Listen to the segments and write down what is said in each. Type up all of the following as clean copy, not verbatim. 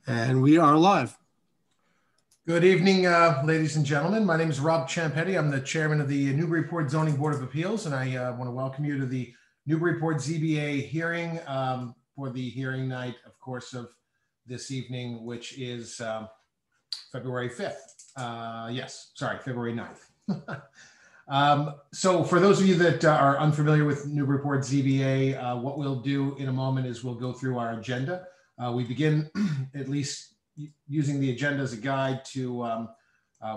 And we are live. Good evening, ladies and gentlemen. My name is Rob Champetti. I'm the chairman of the Newburyport Zoning Board of Appeals, and I want to welcome you to the Newburyport ZBA hearing for the hearing night, of course, of this evening, which is February 5th. February 9th. So for those of you that are unfamiliar with Newburyport ZBA, what we'll do in a moment is we'll go through our agenda. We begin at least using the agenda as a guide to,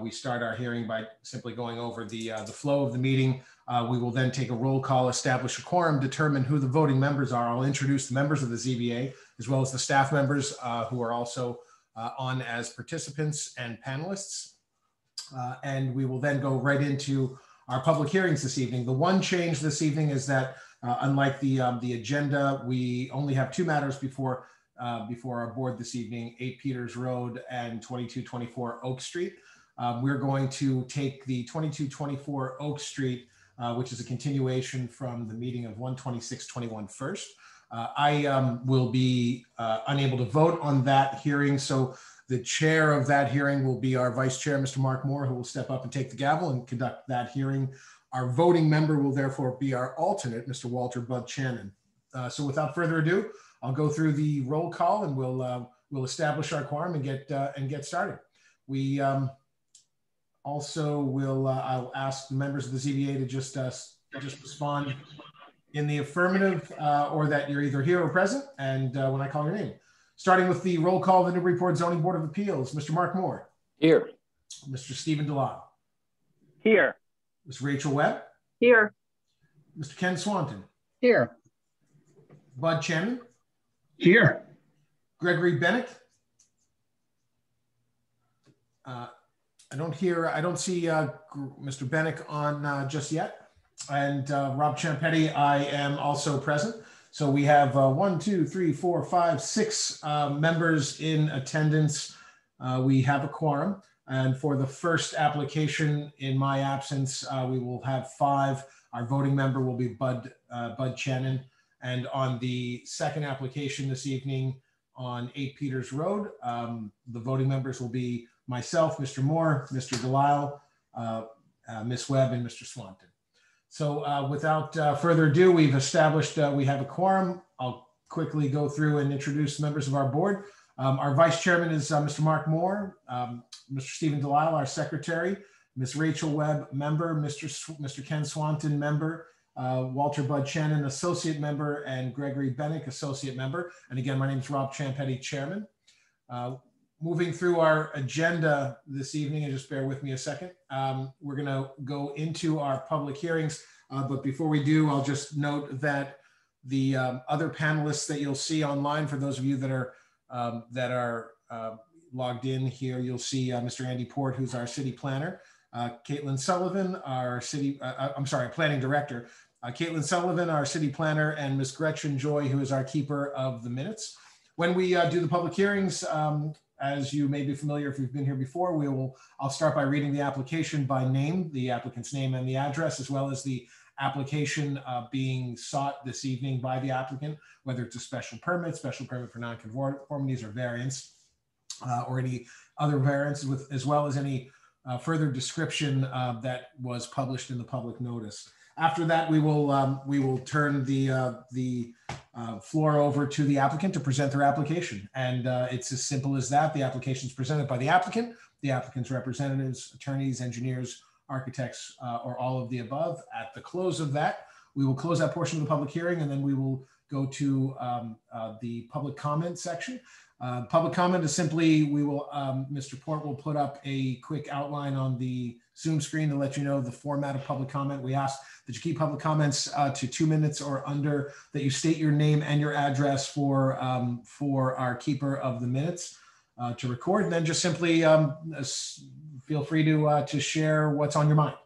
we start our hearing by simply going over the flow of the meeting. We will then take a roll call, establish a quorum, determine who the voting members are. I'll introduce the members of the ZBA, as well as the staff members who are also on as participants and panelists. And we will then go right into our public hearings this evening. The one change this evening is that unlike the agenda, we only have two matters before our board this evening: 8 Peters Road and 2224 Oak Street. We're going to take the 2224 Oak Street, which is a continuation from the meeting of 1/26/21 first. I will be unable to vote on that hearing, so the chair of that hearing will be our vice chair, Mr. Mark Moore, who will step up and take the gavel and conduct that hearing. Our voting member will therefore be our alternate, Mr. Walter Bud Channon. So without further ado, I'll go through the roll call and we'll establish our quorum and get started. We also will I'll ask the members of the ZBA to just respond in the affirmative or that you're either here or present, and when I call your name. Starting with the roll call of the Newburyport Zoning Board of Appeals, Mr. Mark Moore. Here. Mr. Stephen Delisle. Here. Ms. Rachel Webb. Here. Mr. Ken Swanton. Here. Bud Channon. Here. Gregory Bennett. I don't see Mr. Bennett on just yet. And Rob Champetti, I am also present. So we have 1, 2, 3, 4, 5, 6 members in attendance. We have a quorum. And for the first application in my absence, we will have 5. Our voting member will be Bud Channon. And on the second application this evening on 8 Peters Road, the voting members will be myself, Mr. Moore, Mr. Delisle, Ms. Webb, and Mr. Swanton. So without further ado, we've established we have a quorum. I'll quickly go through and introduce members of our board. Our vice chairman is Mr. Mark Moore, Mr. Stephen Delisle, our secretary, Ms. Rachel Webb, member, Mr. Ken Swanton, member, Walter Bud Channon, associate member, and Gregory Bennett, associate member. And again, my name is Rob Champetti, chairman. Moving through our agenda this evening, and just bear with me a second, we're going to go into our public hearings. But before we do, I'll just note that the other panelists that you'll see online, for those of you that are logged in here, you'll see Mr. Andy Port, who's our city planner, Caitlin Sullivan, our planning director, Caitlin Sullivan, our city planner, and Ms. Gretchen Joy, who is our keeper of the minutes. When we do the public hearings, as you may be familiar if you've been here before, I'll start by reading the application by name, the applicant's name and the address, as well as the application being sought this evening by the applicant, whether it's a special permit for nonconformities or variance, or any other variance, as well as any further description that was published in the public notice. After that, we will turn the floor over to the applicant to present their application. And it's as simple as that. The application is presented by the applicant's representatives, attorneys, engineers, architects, or all of the above. At the close of that, we will close that portion of the public hearing, and then we will go to the public comment section. Public comment is simply, Mr. Port will put up a quick outline on the Zoom screen to let you know the format of public comment. We ask that you keep public comments to 2 minutes or under, that you state your name and your address for our keeper of the minutes to record, and then just simply feel free to share what's on your mind.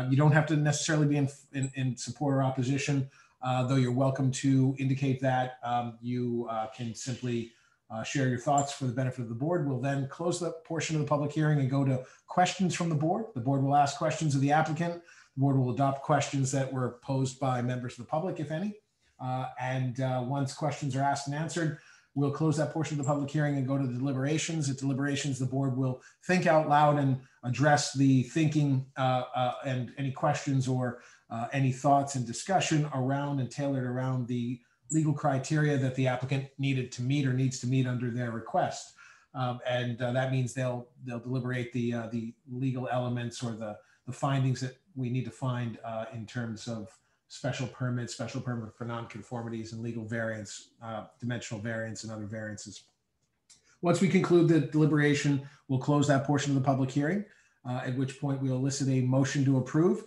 You don't have to necessarily be in support or opposition, though you're welcome to indicate that. You can simply share your thoughts for the benefit of the board. We'll then close the portion of the public hearing and go to questions from the board. The board will ask questions of the applicant. The board will adopt questions that were posed by members of the public, if any. Once questions are asked and answered, we'll close that portion of the public hearing and go to the deliberations. At deliberations, the board will think out loud and address the thinking and any questions or any thoughts and discussion around and tailored around the legal criteria that the applicant needed to meet or needs to meet under their request. That means they'll deliberate the legal elements or the findings that we need to find in terms of special permit for nonconformities and legal variance, dimensional variance and other variances. Once we conclude the deliberation, we'll close that portion of the public hearing, at which point we'll elicit a motion to approve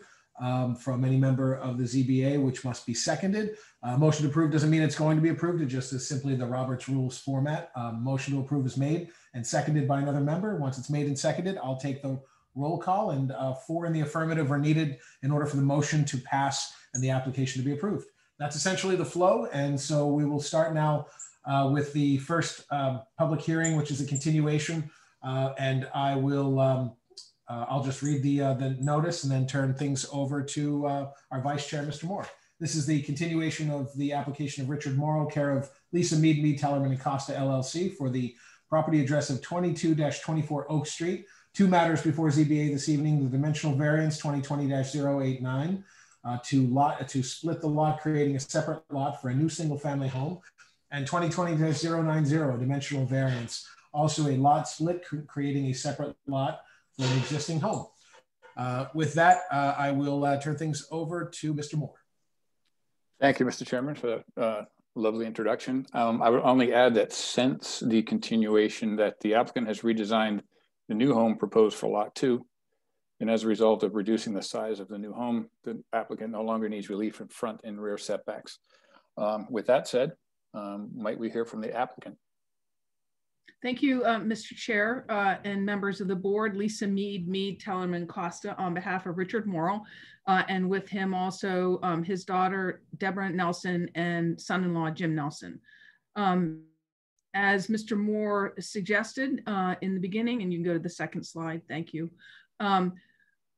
from any member of the ZBA, which must be seconded. Motion to approve doesn't mean it's going to be approved. It just is simply the Roberts Rules format. Motion to approve is made and seconded by another member. Once it's made and seconded, I'll take the roll call, and 4 in the affirmative are needed in order for the motion to pass and the application to be approved. That's essentially the flow. And so we will start now with the first public hearing, which is a continuation. And I will, I'll just read the notice and then turn things over to our Vice Chair, Mr. Moore. This is the continuation of the application of Richard Morrow, care of Lisa Mead, Tellerman and Costa LLC, for the property address of 22-24 Oak Street. 2 matters before ZBA this evening: the dimensional variance 2020-089 to split the lot, creating a separate lot for a new single-family home, and 2020-090 dimensional variance, also a lot split, creating a separate lot for an existing home. With that, I will turn things over to Mr. Moore. Thank you, Mr. Chairman, for that lovely introduction. I would only add that since the continuation, that the applicant has redesigned the new home proposed for lot 2. And as a result of reducing the size of the new home, the applicant no longer needs relief in front and rear setbacks. With that said, might we hear from the applicant? Thank you, Mr. Chair and members of the board. Lisa Mead, Tellerman Costa, on behalf of Richard Morrow, and with him also his daughter, Deborah Nelson, and son-in-law, Jim Nelson. As Mr. Moore suggested in the beginning, and you can go to the second slide, thank you.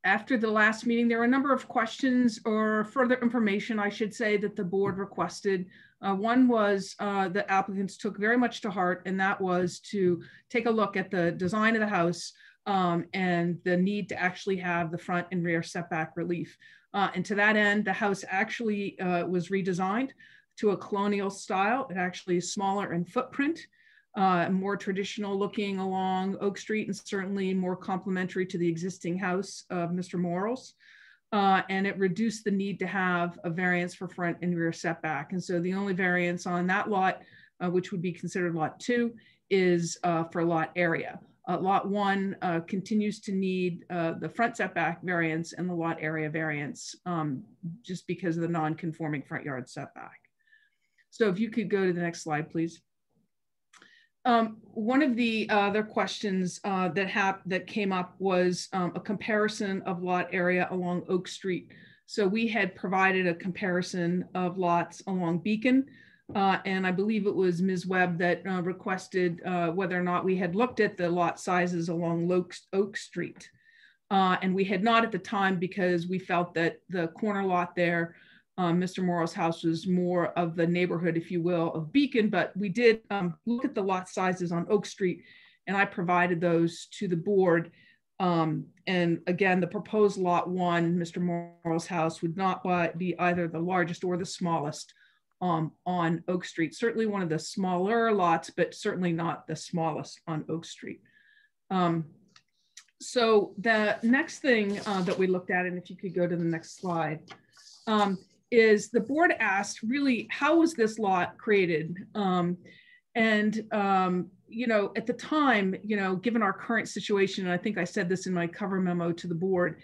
After the last meeting, there were a number of questions or further information, I should say, that the board requested. One was the applicants took very much to heart, and that was to take a look at the design of the house and the need to actually have the front and rear setback relief. And to that end, the house actually was redesigned to a colonial style. It actually is smaller in footprint, more traditional looking along Oak Street, and certainly more complementary to the existing house of Mr. Morrow's. And it reduced the need to have a variance for front and rear setback. And so the only variance on that lot, which would be considered lot 2, is for lot area. Lot 1 continues to need the front setback variance and the lot area variance just because of the non-conforming front yard setback. So if you could go to the next slide, please. One of the other questions that came up was a comparison of lot area along Oak Street. So we had provided a comparison of lots along Beacon, and I believe it was Ms. Webb that requested whether or not we had looked at the lot sizes along Oak Street. And we had not at the time, because we felt that the corner lot there, Mr. Morrow's house, was more of the neighborhood, if you will, of Beacon, but we did look at the lot sizes on Oak Street, and I provided those to the board. And again, the proposed lot 1, Mr. Morrow's house, would not be either the largest or the smallest on Oak Street. Certainly one of the smaller lots, but certainly not the smallest on Oak Street. So the next thing that we looked at, and if you could go to the next slide, is the board asked, really, how was this lot created? You know, at the time, you know, given our current situation, and I think I said this in my cover memo to the board,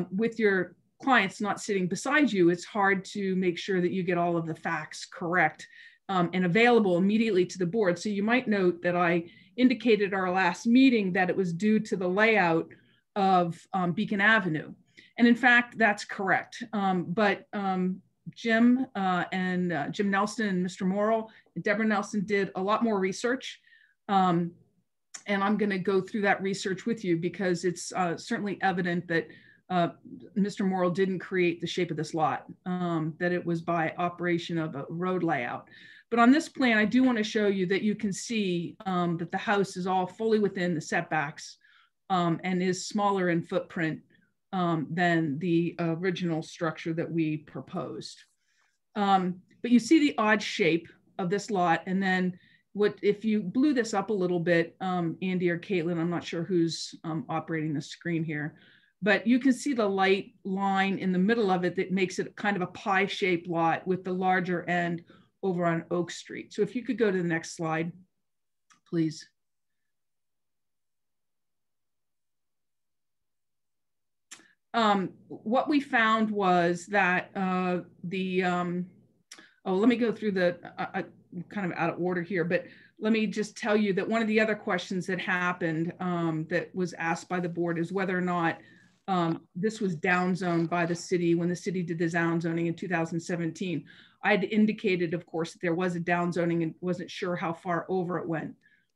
with your clients not sitting beside you, it's hard to make sure that you get all of the facts correct and available immediately to the board. So you might note that I indicated our last meeting that it was due to the layout of Beacon Avenue. And in fact, that's correct. Jim and Jim Nelson and Mr. Morrow and Deborah Nelson did a lot more research. And I'm going to go through that research with you, because it's certainly evident that Mr. Morrow didn't create the shape of this lot, that it was by operation of a road layout. But on this plan, I do want to show you that you can see that the house is all fully within the setbacks and is smaller in footprint than the original structure that we proposed. But you see the odd shape of this lot. And then if you blew this up a little bit, Andy or Caitlin, I'm not sure who's operating the screen here, but you can see the light line in the middle of it that makes it kind of a pie-shaped lot with the larger end over on Oak Street. So if you could go to the next slide, please. What we found was that let me go through the, kind of out of order here, but let me just tell you that one of the other questions that happened that was asked by the board is whether or not this was downzoned by the city when the city did the downzoning in 2017. I'd indicated, of course, that there was a downzoning and wasn't sure how far over it went.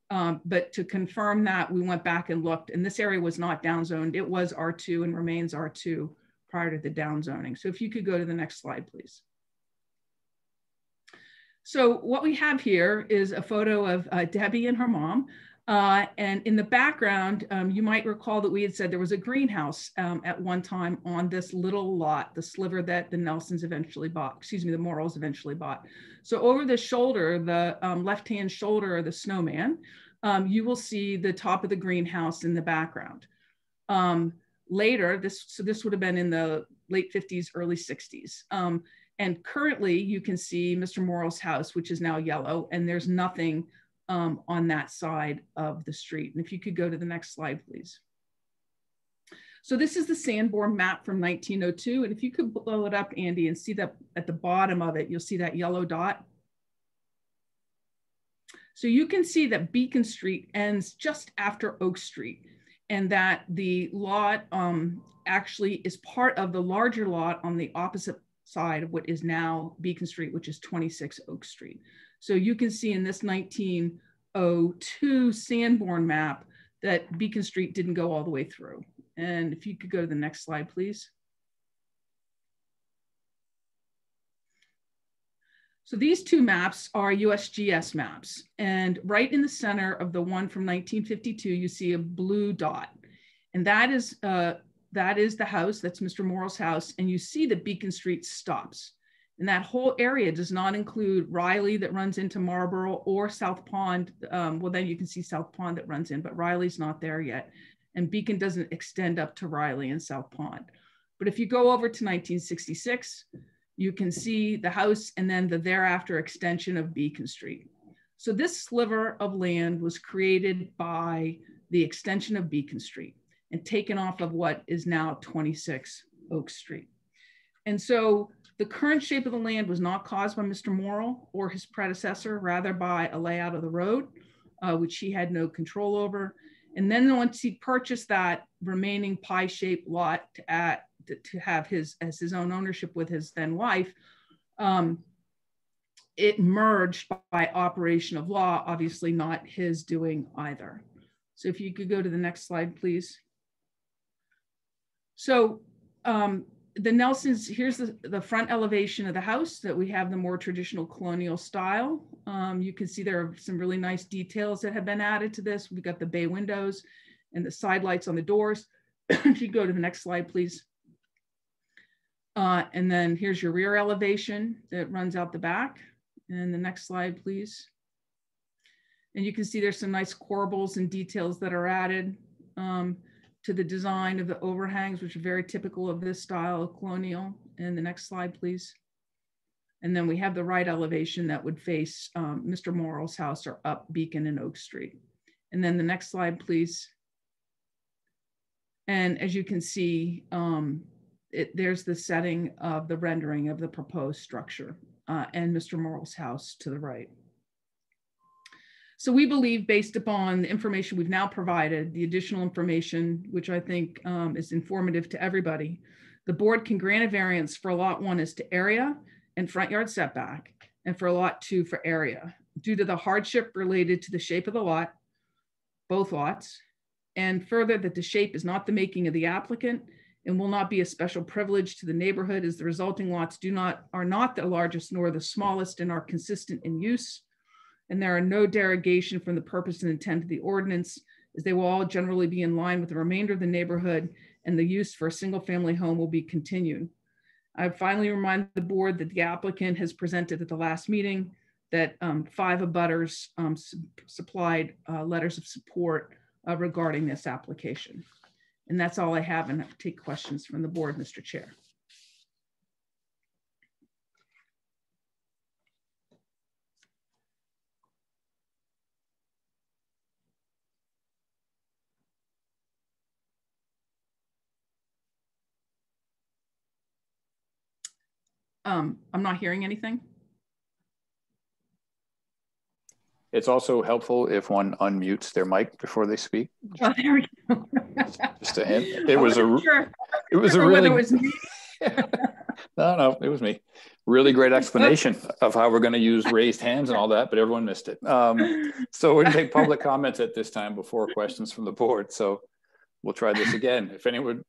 But to confirm that, we went back and looked, and this area was not downzoned. It was R2 and remains R2 prior to the downzoning. So if you could go to the next slide, please. So what we have here is a photo of Debbie and her mom. And in the background, you might recall that we had said there was a greenhouse at one time on this little lot, the sliver that the Nelsons eventually bought, excuse me, the Morrells eventually bought. So over the shoulder, the left-hand shoulder of the snowman, you will see the top of the greenhouse in the background. Later, this would have been in the late 50s, early 60s. And currently you can see Mr. Morrell's house, which is now yellow, and there's nothing on that side of the street. And if you could go to the next slide, please. So this is the Sanborn map from 1902. And if you could blow it up, Andy, and see that at the bottom of it, you'll see that yellow dot. So you can see that Beacon Street ends just after Oak Street, and that the lot actually is part of the larger lot on the opposite side of what is now Beacon Street, which is 26 Oak Street. So you can see in this 1902 Sanborn map that Beacon Street didn't go all the way through. And if you could go to the next slide, please. So these two maps are USGS maps. And right in the center of the one from 1952, you see a blue dot. And that is the house, that's Mr. Morrell's house. And you see that Beacon Street stops. And that whole area does not include Riley that runs into Marlborough or South Pond. Well, then you can see South Pond that runs in, but Riley's not there yet. And Beacon doesn't extend up to Riley and South Pond. But if you go over to 1966, you can see the house and then the thereafter extension of Beacon Street. So this sliver of land was created by the extension of Beacon Street and taken off of what is now 26 Oak Street. And so the current shape of the land was not caused by Mr. Morrell or his predecessor, rather by a layout of the road, which he had no control over. And then once he purchased that remaining pie-shaped lot to have as his own ownership with his then wife, it merged by operation of law, obviously not his doing either. So if you could go to the next slide, please. So the Nelsons, here's the front elevation of the house that we have the more traditional colonial style. You can see there are some really nice details that have been added to this. We've got the bay windows and the side lights on the doors. If you go to the next slide, please. And then here's your rear elevation that runs out the back. And the next slide, please. And you can see there's some nice corbels and details that are added to the design of the overhangs, which are very typical of this style of colonial. And the next slide, please. And then we have the right elevation that would face Mr. Morrell's house or up Beacon and Oak Street. And then the next slide, please. And as you can see, there's the setting of the rendering of the proposed structure and Mr. Morrell's house to the right. So we believe, based upon the information we've now provided, the additional information, which I think is informative to everybody, the board can grant a variance for lot 1 as to area and front yard setback, and for lot 2 for area, due to the hardship related to the shape of the lot, both lots, and further that the shape is not the making of the applicant and will not be a special privilege to the neighborhood, as the resulting lots are not the largest nor the smallest and are consistent in use. And there are no derogation from the purpose and intent of the ordinance, as they will all generally be in line with the remainder of the neighborhood, and the use for a single family home will be continued. I finally remind the board that the applicant has presented at the last meeting that 5 abutters supplied letters of support regarding this application. And that's all I have, and I take questions from the board, Mr. Chair. I'm not hearing anything. It's also helpful if one unmutes their mic before they speak. Oh, there we go. Just a hint. It was a really. It was me. No, it was me. Really great explanation of how we're going to use raised hands and all that, but everyone missed it. So we're going to take public comments at this time before questions from the board. So we'll try this again. If anyone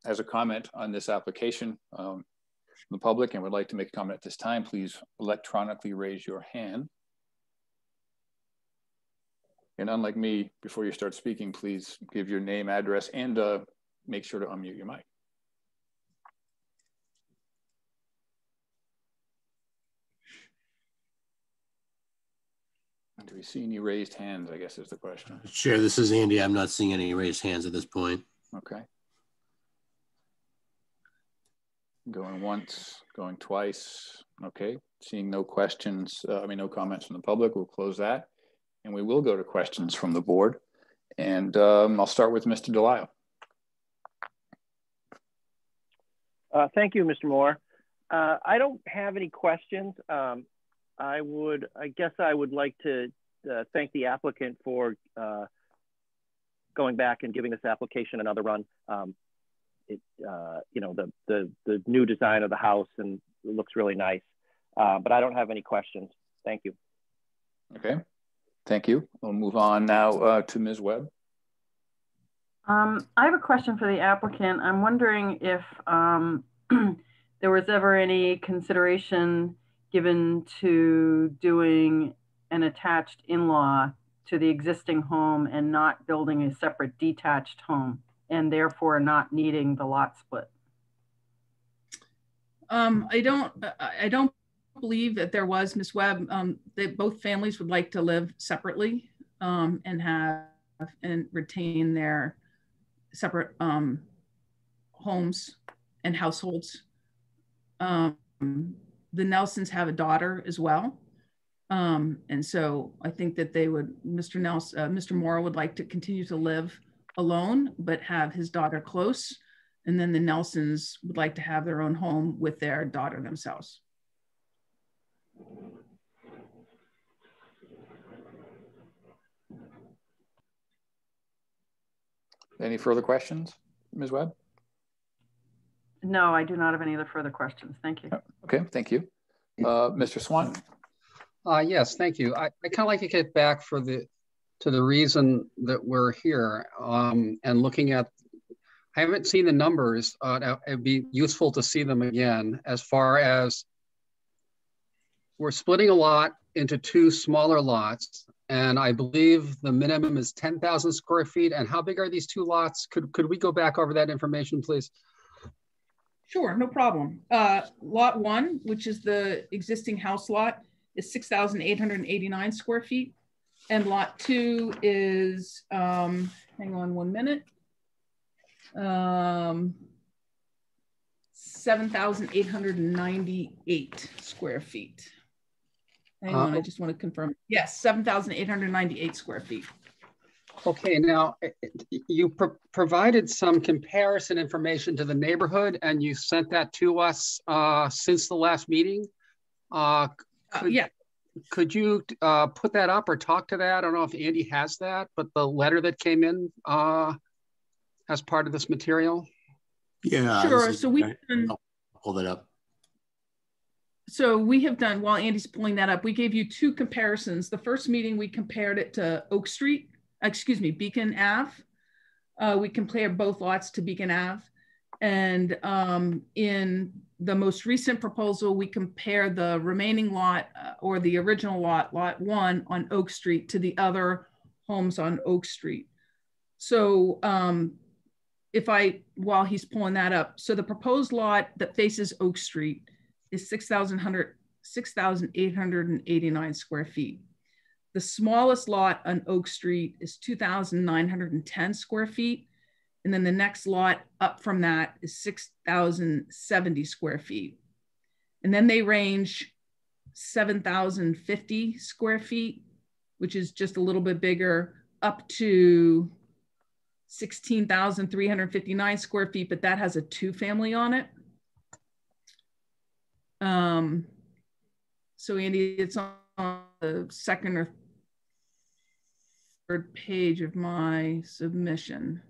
has a comment on this application from the public and would like to make a comment at this time, please electronically raise your hand. And unlike me, before you start speaking, please give your name, address, and make sure to unmute your mic. And do we see any raised hands, I guess is the question. Chair, this is Andy. I'm not seeing any raised hands at this point. Okay. Going once, going twice. Okay, seeing no questions, no comments from the public, we'll close that. And we will go to questions from the board. And I'll start with Mr. Delisle. Thank you, Mr. Moore. I don't have any questions. I guess I would like to thank the applicant for going back and giving this application another run. The new design of the house and it looks really nice, but I don't have any questions. Thank you. Okay, thank you. We'll move on now to Ms. Webb. I have a question for the applicant. I'm wondering if there was ever any consideration given to doing an attached in-law to the existing home and not building a separate detached home, and therefore not needing the lot split. I don't believe that there was, Ms. Webb. That both families would like to live separately and retain their separate homes and households. The Nelsons have a daughter as well. And so I think that they would, Mr. Moore would like to continue to live alone, but have his daughter close. And then the Nelsons would like to have their own home with their daughter themselves. Any further questions, Ms. Webb? No, I do not have any other further questions. Thank you. Okay, thank you. Mr. Swanton. Yes, thank you. I kind of like to get back to the reason that we're here and looking at, I haven't seen the numbers. It'd be useful to see them again as far as we're splitting a lot into 2 smaller lots. And I believe the minimum is 10,000 square feet. And how big are these 2 lots? Could we go back over that information, please? Sure, no problem. Lot 1, which is the existing house lot, is 6,889 square feet. And lot 2 is, hang on 1 minute, 7,898 square feet. Hang on, I just want to confirm. Yes, 7,898 square feet. Okay, now you provided some comparison information to the neighborhood and you sent that to us since the last meeting. Yeah. Could you put that up or talk to that? I don't know if Andy has that, but the letter that came in as part of this material? Yeah. Sure, so we can pull that up. So we have done, while Andy's pulling that up, we gave you 2 comparisons. The first meeting, we compared it to Beacon Ave. We compare both lots to Beacon Ave. And in the most recent proposal, we compare the remaining lot or the original lot, lot 1 on Oak Street, to the other homes on Oak Street. So while he's pulling that up, so the proposed lot that faces Oak Street is 6,889 square feet. The smallest lot on Oak Street is 2,910 square feet. And then the next lot up from that is 6,070 square feet. And then they range 7,050 square feet, which is just a little bit bigger, up to 16,359 square feet, but that has a 2-family on it. So Andy, it's on the second or third page of my submission.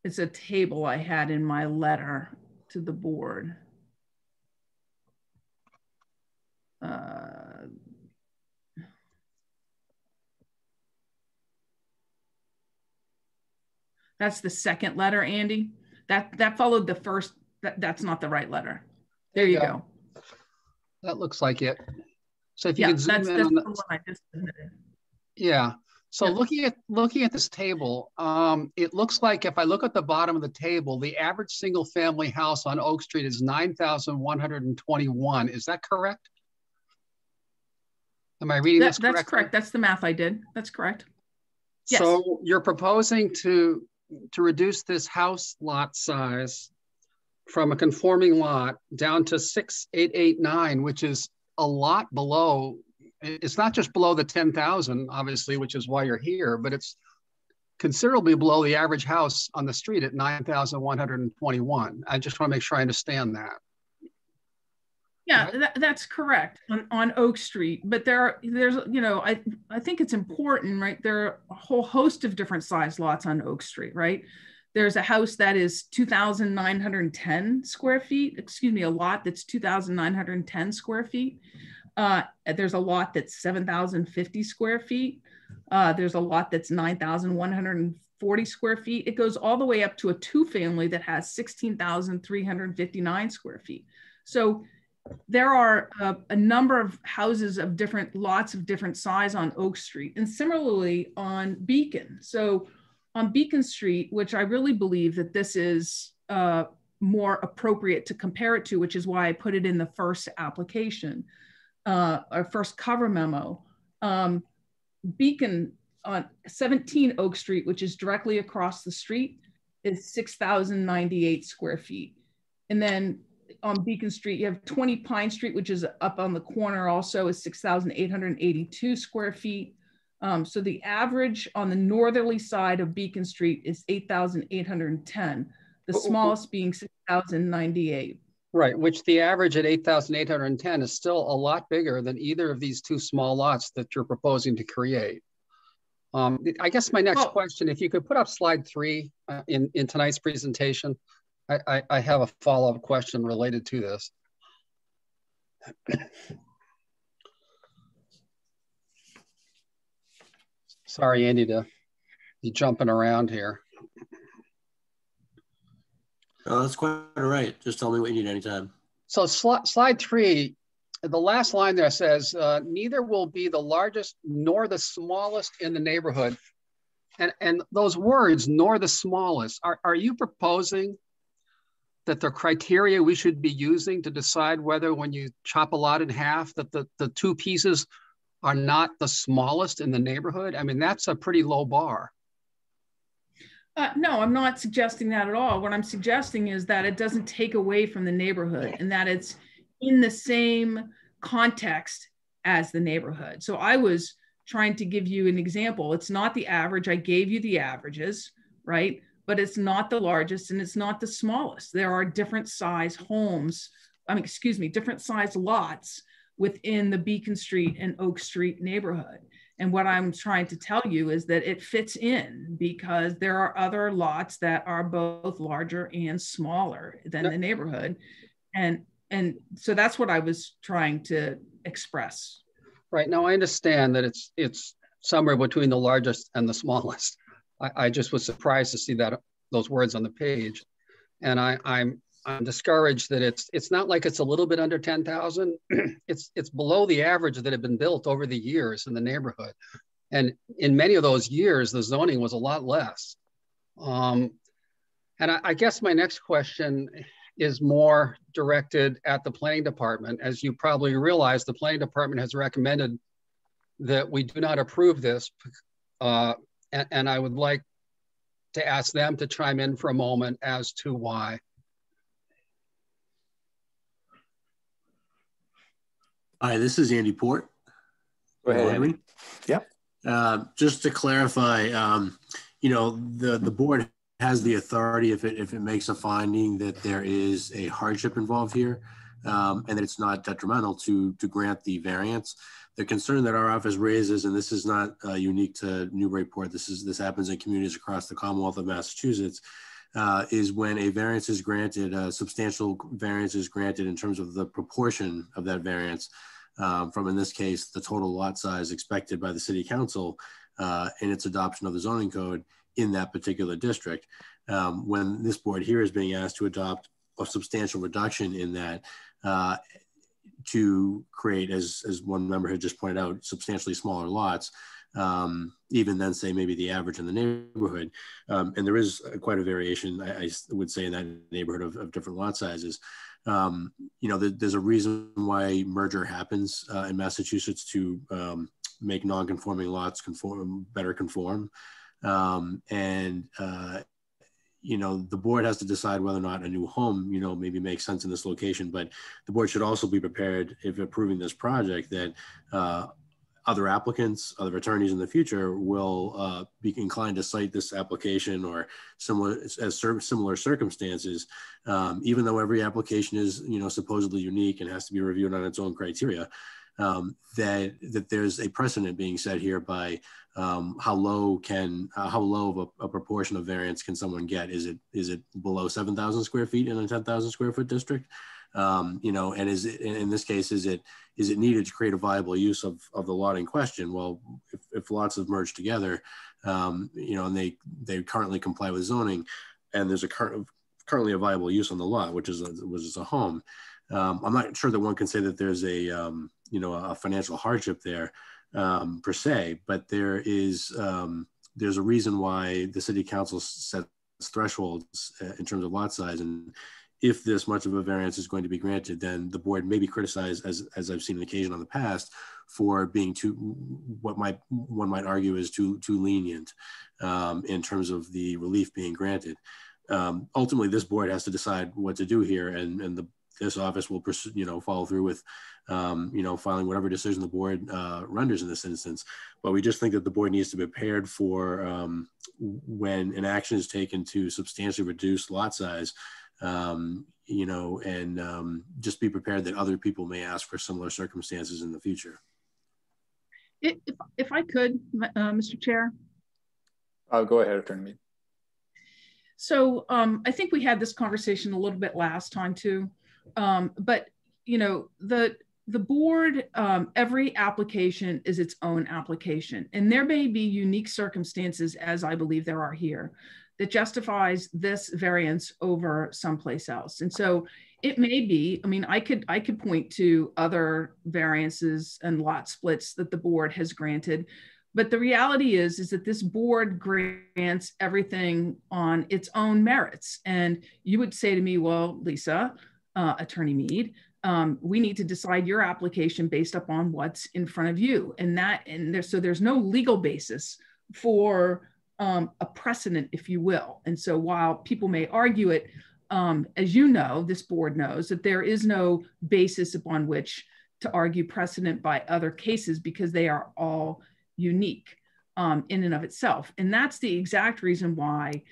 It's a table I had in my letter to the board. That's the second letter, Andy. That followed the first. That's not the right letter. There you go. That looks like it. So if you Yeah, can zoom that's in the on one I just submitted. Yeah. So Yeah. looking at this table, it looks like if I look at the bottom of the table, the average single family house on Oak Street is 9,121. Is that correct? Am I reading this correctly? That's correct. That's the math I did. That's correct. Yes. So you're proposing to reduce this house lot size from a conforming lot down to 6,889, which is a lot below. It's not just below the 10,000, obviously, which is why you're here, but it's considerably below the average house on the street at 9,121. I just want to make sure I understand that. Yeah, that's correct on Oak Street. But there's, you know, I think it's important, right? There are a whole host of different size lots on Oak Street, right? There's a house that is 2,910 square feet, excuse me, a lot that's 2,910 square feet. There's a lot that's 7,050 square feet. There's a lot that's 9,140 square feet. It goes all the way up to a 2-family that has 16,359 square feet. So there are a number of houses of different lots of different size on Oak Street, and similarly on Beacon. So on Beacon Street, which I really believe that this is more appropriate to compare it to, which is why I put it in the first application, our first cover memo. Beacon on 17 Oak Street, which is directly across the street, is 6,098 square feet. And then on Beacon Street, you have 20 Pine Street, which is up on the corner, also is 6,882 square feet. So the average on the northerly side of Beacon Street is 8,810, the smallest being 6,098. Right, which the average at 8,810 is still a lot bigger than either of these 2 small lots that you're proposing to create. I guess my next question, if you could put up slide 3 in tonight's presentation, I have a follow-up question related to this. Sorry, Andy, to be jumping around here. Oh, that's quite all right. Just tell me what you need anytime. So slide 3, the last line there says, neither will be the largest nor the smallest in the neighborhood. And those words, nor the smallest, are you proposing that the criteria we should be using to decide whether when you chop a lot in half that the 2 pieces are not the smallest in the neighborhood? I mean, that's a pretty low bar. No, I'm not suggesting that at all. What I'm suggesting is that it doesn't take away from the neighborhood and that it's in the same context as the neighborhood. So I was trying to give you an example. It's not the average. I gave you the averages, right? But it's not the largest and it's not the smallest. There are different size homes, different size lots within the Beacon Street and Oak Street neighborhood. And what I'm trying to tell you is that it fits in because there are other lots that are both larger and smaller than the neighborhood. And so that's what I was trying to express. Right. Now I understand that it's somewhere between the largest and the smallest. I just was surprised to see that those words on the page. And I'm discouraged that it's not like it's a little bit under 10,000. It's below the average that had been built over the years in the neighborhood. And in many of those years, the zoning was a lot less. And I guess my next question is more directed at the planning department. As you probably realize, the planning department has recommended that we do not approve this. And I would like to ask them to chime in for a moment as to why. Hi, this is Andy Port. Go ahead, Andy. Yeah. Just to clarify, the board has the authority if it makes a finding that there is a hardship involved here, and that it's not detrimental to grant the variance. The concern that our office raises, and this is not unique to Newburyport, this happens in communities across the Commonwealth of Massachusetts, is when a variance is granted, a substantial variance is granted in terms of the proportion of that variance from, in this case, the total lot size expected by the city council in its adoption of the zoning code in that particular district. When this board here is being asked to adopt a substantial reduction in that to create, as one member had just pointed out, substantially smaller lots, even than say maybe the average in the neighborhood. And there is quite a variation, I would say, in that neighborhood of different lot sizes. There's a reason why merger happens in Massachusetts to make non-conforming lots better conform. The board has to decide whether or not a new home, maybe makes sense in this location, but the board should also be prepared, if approving this project, that other applicants, other attorneys in the future will be inclined to cite this application or similar circumstances, even though every application is, supposedly unique and has to be reviewed on its own criteria. That there's a precedent being set here by how low of a proportion of variance can someone get? Is it below 7,000 square feet in a 10,000 square foot district? And is it, in this case, is it needed to create a viable use of the lot in question? Well, if lots have merged together, and they currently comply with zoning, and there's currently a viable use on the lot, which is a home. I'm not sure that one can say that there's a financial hardship there per se, but there's a reason why the city council sets thresholds in terms of lot size. And if this much of a variance is going to be granted, then the board may be criticized, as I've seen an occasion on the past, for being one might argue is too lenient in terms of the relief being granted. Ultimately, this board has to decide what to do here, and this office will follow through with filing whatever decision the board renders in this instance. But we just think that the board needs to be prepared for when an action is taken to substantially reduce lot size, and just be prepared that other people may ask for similar circumstances in the future. If I could, Mr. Chair. I'll go ahead, Attorney Mead. So I think we had this conversation a little bit last time too. But the board, every application is its own application, and there may be unique circumstances, as I believe there are here, that justifies this variance over someplace else. And so it may be, I could point to other variances and lot splits that the board has granted, but the reality is that this board grants everything on its own merits. And you would say to me, well, Lisa, Attorney Mead, we need to decide your application based upon what's in front of you. So there's no legal basis for a precedent, if you will. And so while people may argue it, as you know, this board knows that there is no basis upon which to argue precedent by other cases, because they are all unique in and of itself. And that's the exact reason why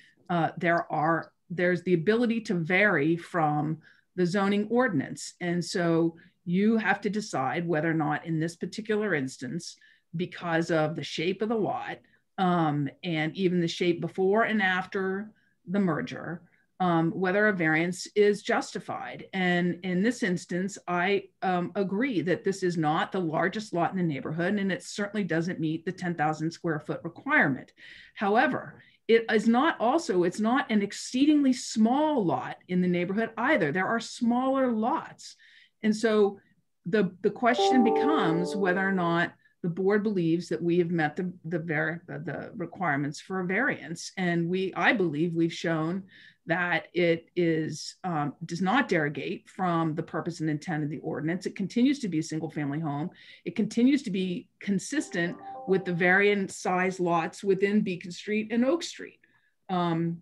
there's the ability to vary from the zoning ordinance. And so you have to decide whether or not in this particular instance, because of the shape of the lot, and even the shape before and after the merger, whether a variance is justified. And in this instance, I agree that this is not the largest lot in the neighborhood, and it certainly doesn't meet the 10,000 square foot requirement. However, it is not also, it's not an exceedingly small lot in the neighborhood either. There are smaller lots. And so the question becomes whether or not the board believes that we have met the requirements for a variance. And I believe we've shown that it does not derogate from the purpose and intent of the ordinance. It continues to be a single family home. It continues to be consistent with the variant size lots within Beacon Street and Oak Street. And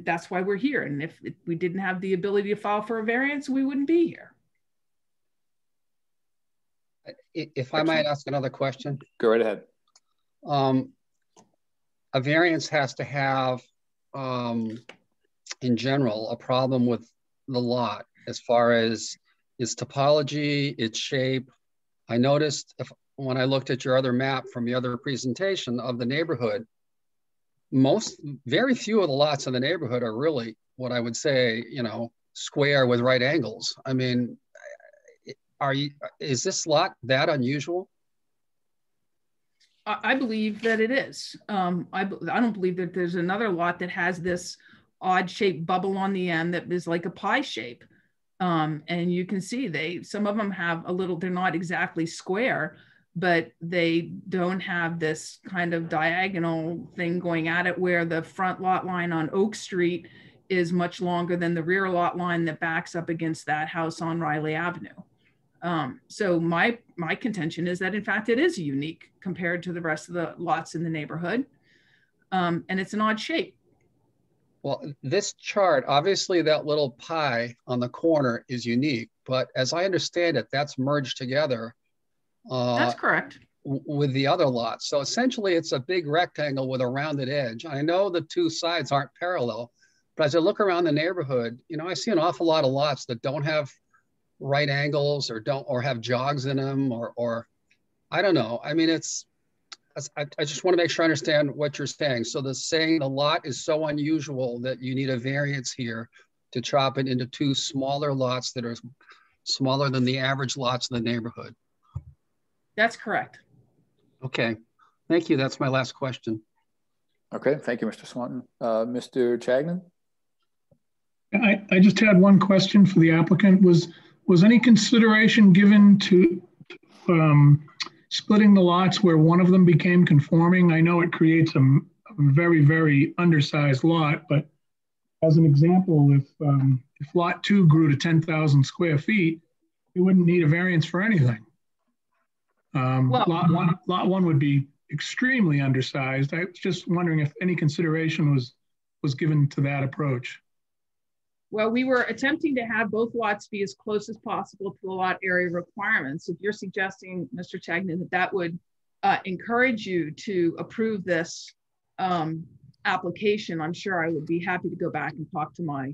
that's why we're here. And if we didn't have the ability to file for a variance, we wouldn't be here. If I might ask another question. Go right ahead. A variance has to have, in general, a problem with the lot as far as its topology, its shape. I noticed when I looked at your other map from the other presentation of the neighborhood, very few of the lots in the neighborhood are really what I would say, square with right angles. I mean, is this lot that unusual? I believe that it is. I don't believe that there's another lot that has this odd shaped bubble on the end that is like a pie shape. And you can see some of them have they're not exactly square, but they don't have this kind of diagonal thing going at it where the front lot line on Oak Street is much longer than the rear lot line that backs up against that house on Riley Avenue. So my contention is that in fact it is unique compared to the rest of the lots in the neighborhood. And it's an odd shape. Well, this chart, obviously that little pie on the corner is unique, but as I understand it, that's merged together. That's correct. With the other lots. So essentially it's a big rectangle with a rounded edge. I know the two sides aren't parallel, but as I look around the neighborhood, I see an awful lot of lots that don't have right angles or have jogs in them or I don't know. I mean, I just want to make sure I understand what you're saying. So the lot is so unusual that you need a variance here to chop it into two smaller lots that are smaller than the average lots in the neighborhood. That's correct. Okay, thank you. That's my last question. Okay, thank you, Mr. Swanton. Mr. Chagnon? I just had one question for the applicant. Was any consideration given to splitting the lots where one of them became conforming? I know it creates a very, very undersized lot, but as an example, if lot 2 grew to 10,000 square feet, you wouldn't need a variance for anything. Lot one would be extremely undersized. I was just wondering if any consideration was given to that approach. Well, we were attempting to have both lots be as close as possible to the lot area requirements. If you're suggesting, Mr. Chagnon, that would encourage you to approve this application, I'm sure I would be happy to go back and talk to my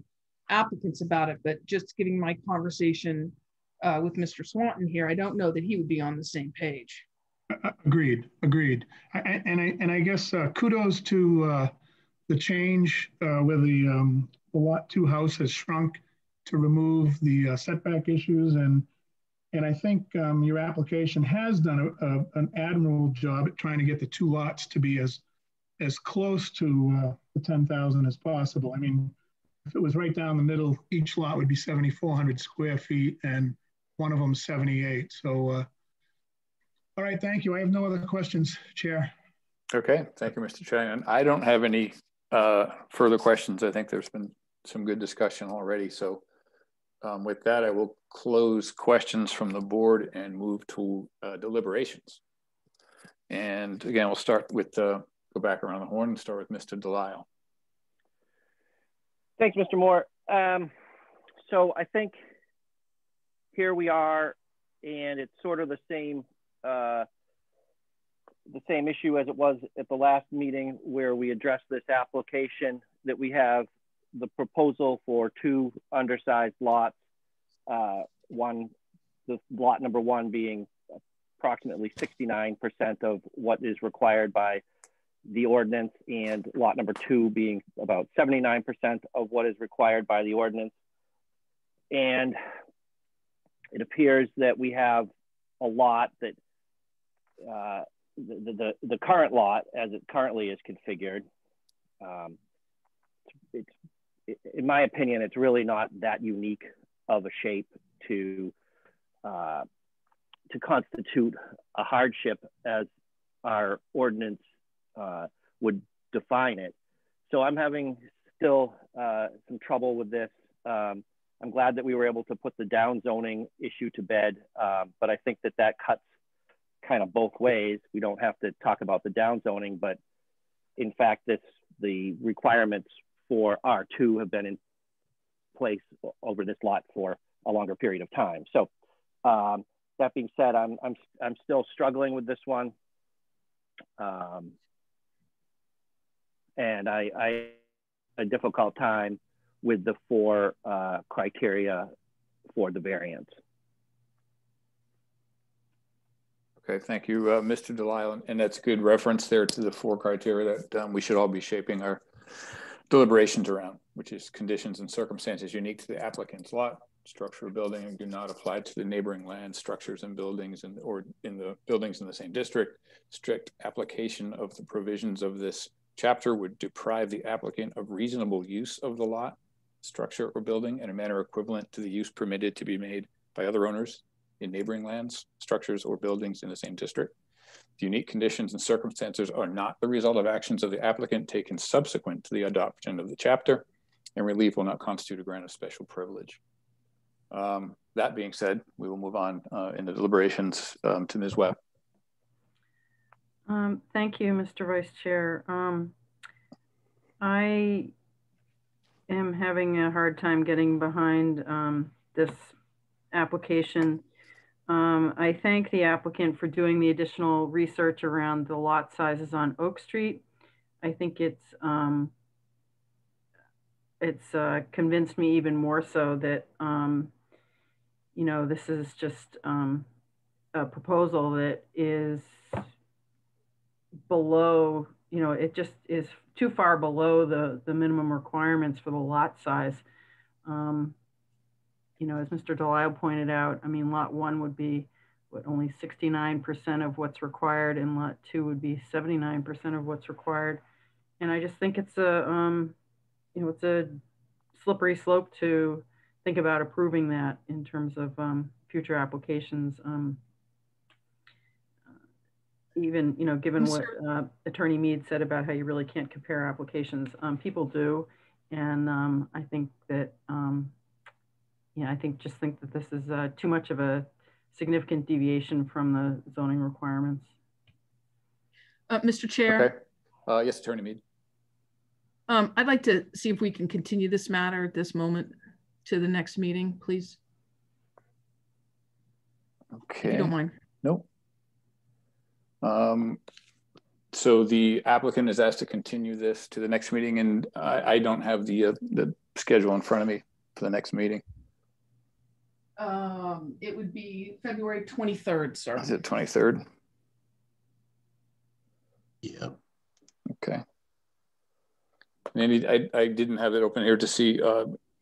applicants about it. But just giving my conversation with Mr. Swanton here, I don't know that he would be on the same page. Agreed. And I guess kudos to the change where the lot 2 house has shrunk to remove the setback issues. And I think your application has done an admirable job at trying to get the 2 lots to be as close to the 10,000 as possible. I mean, if it was right down the middle, each lot would be 7,400 square feet and one of them 78. So, all right, thank you. I have no other questions, Chair. Okay, thank you, Mr. Chagnon. I don't have any further questions. I think there's been some good discussion already. So with that, I will close questions from the board and move to deliberations. And again, we'll start with, go back around the horn and start with Mr. Delisle. Thanks, Mr. Moore. So I think here we are, and it's sort of the same issue as it was at the last meeting where we addressed this application, that we have the proposal for 2 undersized lots, the lot number 1 being approximately 69% of what is required by the ordinance, and lot number 2 being about 79% of what is required by the ordinance. And it appears that we have a lot that the current lot, as it currently is configured, in my opinion, it's really not that unique of a shape to constitute a hardship as our ordinance would define it. So I'm having still some trouble with this. I'm glad that we were able to put the down zoning issue to bed, but I think that cuts kind of both ways. We don't have to talk about the down zoning, but in fact, the requirements for R2 have been in place over this lot for a longer period of time. So that being said, I'm still struggling with this one. And I have a difficult time with the 4 criteria for the variance. Okay, thank you, Mr. Delisle. And that's good reference there to the 4 criteria that we should all be shaping our deliberations around, which is conditions and circumstances unique to the applicant's lot, structure or building, and do not apply to the neighboring land, structures and buildings, or in the buildings in the same district. Strict application of the provisions of this chapter would deprive the applicant of reasonable use of the lot, structure, or building in a manner equivalent to the use permitted to be made by other owners in neighboring lands, structures, or buildings in the same district. The unique conditions and circumstances are not the result of actions of the applicant taken subsequent to the adoption of the chapter, and relief will not constitute a grant of special privilege. That being said, we will move on in the deliberations to Ms. Webb. Thank you, Mr. Vice Chair. I am having a hard time getting behind this application. I thank the applicant for doing the additional research around the lot sizes on Oak Street. I think it's convinced me even more so that you know, this is just a proposal that is below, you know, it just is too far below the minimum requirements for the lot size. You know, as Mr. Delisle pointed out, I mean, lot 1 would be only 69% of what's required, and lot 2 would be 79% of what's required. And I just think it's a, you know, it's a slippery slope to think about approving that in terms of future applications. Even, you know, given what Attorney Mead said about how you really can't compare applications, people do. And I think that, yeah, I think that this is too much of a significant deviation from the zoning requirements. Mr. Chair. Okay. Yes, Attorney Mead. I'd like to see if we can continue this matter at this moment to the next meeting, please. Okay. If you don't mind. Nope. So the applicant is asked to continue this to the next meeting, and I don't have the schedule in front of me for the next meeting. It would be February 23rd, sir. Is it 23rd? Yeah. Okay. Maybe I didn't have it open here to see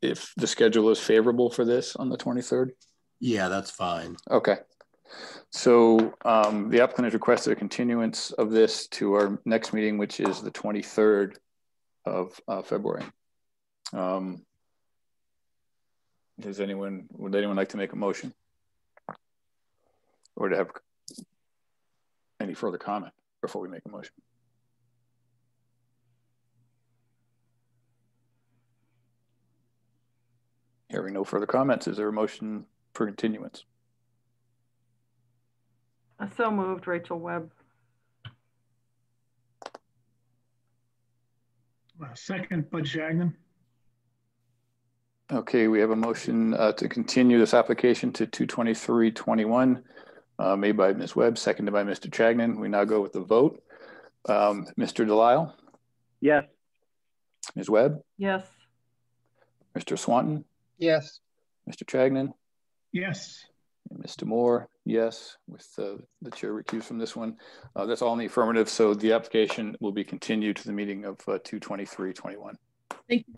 if the schedule is favorable for this on the 23rd. Yeah, that's fine. Okay. So the applicant has requested a continuance of this to our next meeting, which is the 23rd of February. Would anyone like to make a motion or to have any further comment before we make a motion? Hearing no further comments, is there a motion for continuance? So moved, Rachel Webb. Second, Bud Shagnon. Okay, we have a motion to continue this application to 2/23/21, made by Ms. Webb, seconded by Mr. Chagnon. We now go with the vote. Mr. Delisle? Yes. Ms. Webb? Yes. Mr. Swanton? Yes. Mr. Chagnon? Yes. And Mr. Moore, yes, with the chair recused from this one. That's all in the affirmative. So the application will be continued to the meeting of 2/23/21. Thank you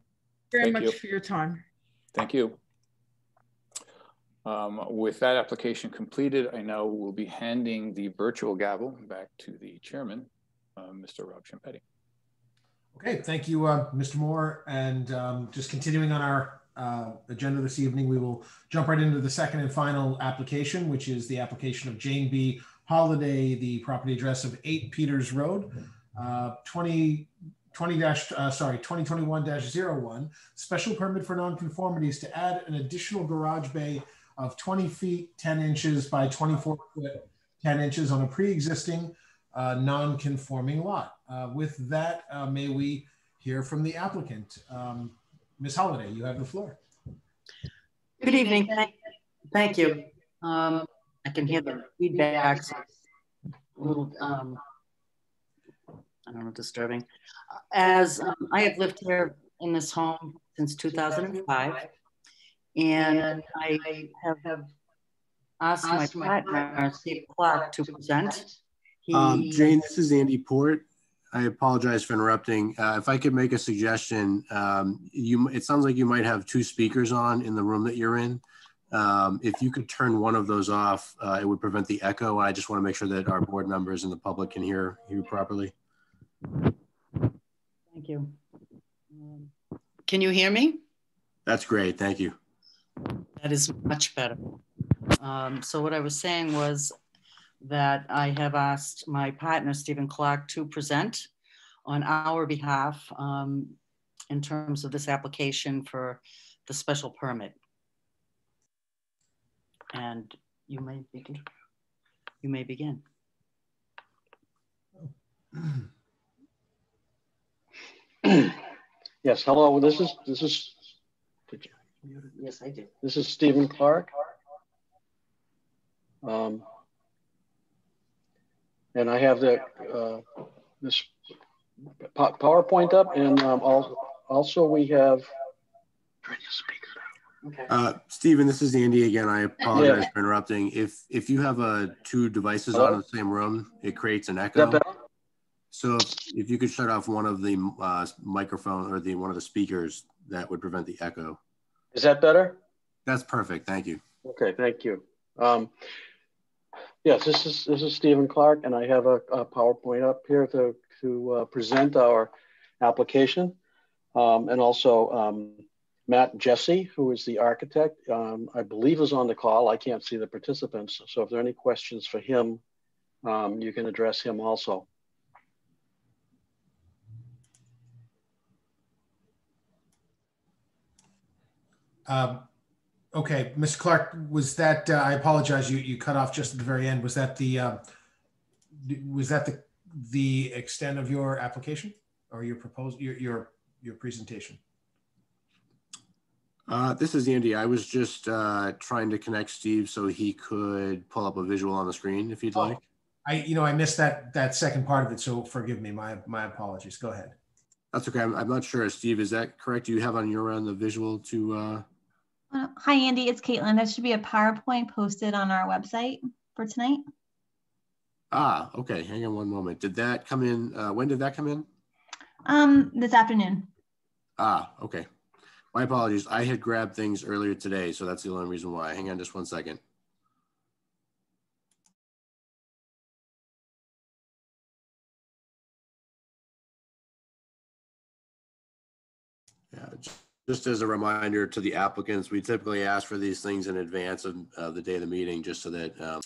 very much for your time. Thank you. With that application completed, I now will be handing the virtual gavel back to the chairman, Mr. Rob Champetti. Okay, thank you, Mr. Moore. And just continuing on our agenda this evening, we will jump right into the second and final application, which is the application of Jane B. Holiday, the property address of 8 Peters Road, 2021-01, special permit for nonconformities to add an additional garage bay of 20 feet 10 inches by 24 foot 10 inches on a pre-existing non-conforming lot. With that, may we hear from the applicant. Ms. Holiday, you have the floor. Good evening. Thank you. I can hear the feedback. So a little, I don't know, disturbing. As I have lived here in this home since 2005, and I have asked my partner, Steve Clark, to present. Jane, this is Andy Port. I apologize for interrupting. If I could make a suggestion, it sounds like you might have 2 speakers on in the room that you're in. If you could turn one of those off, it would prevent the echo. I just want to make sure that our board members and the public can hear you properly. Thank you. Can you hear me? That's great. Thank you. That is much better. So what I was saying was that I have asked my partner, Stephen Clark, to present on our behalf in terms of this application for the special permit. And you may begin. You may begin. Yes, hello, this is Yes, I did. This is Stephen Clark. And I have the this PowerPoint up, and also we have. Okay. Stephen, this is Andy again. I apologize for interrupting. If you have 2 devices on in the same room, it creates an echo. So if you could shut off one of the microphone or one of the speakers, that would prevent the echo. Is that better? That's perfect. Thank you. Okay, thank you. Yes, this is Stephen Clark, and I have a PowerPoint up here to present our application, and also Matt Jesse, who is the architect, I believe is on the call. I can't see the participants, so if there are any questions for him, you can address him also. Okay, Mr. Clark, was that, I apologize, you cut off just at the very end. Was that the extent of your application or your proposal, your presentation? This is Andy. I was just trying to connect Steve so he could pull up a visual on the screen if you'd like. I missed that second part of it, so forgive me. My apologies. Go ahead. That's okay. I'm not sure. Steve, is that correct? Do you have on your end the visual to? Hi, Andy. It's Caitlin. There should be a PowerPoint posted on our website for tonight. Ah, okay. Hang on one moment. Did that come in? When did that come in? This afternoon. Ah, okay. My apologies. I had grabbed things earlier today, so that's the only reason why. Hang on just one second. Yeah, just as a reminder to the applicants, we typically ask for these things in advance of the day of the meeting, just so that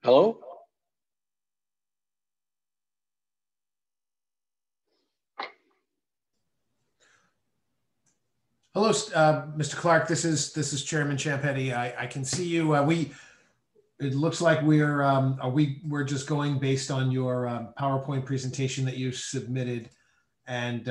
Hello? Hello, Mr. Clark. This is Chairman Champetti. I can see you. It looks like we're just going based on your PowerPoint presentation that you submitted, and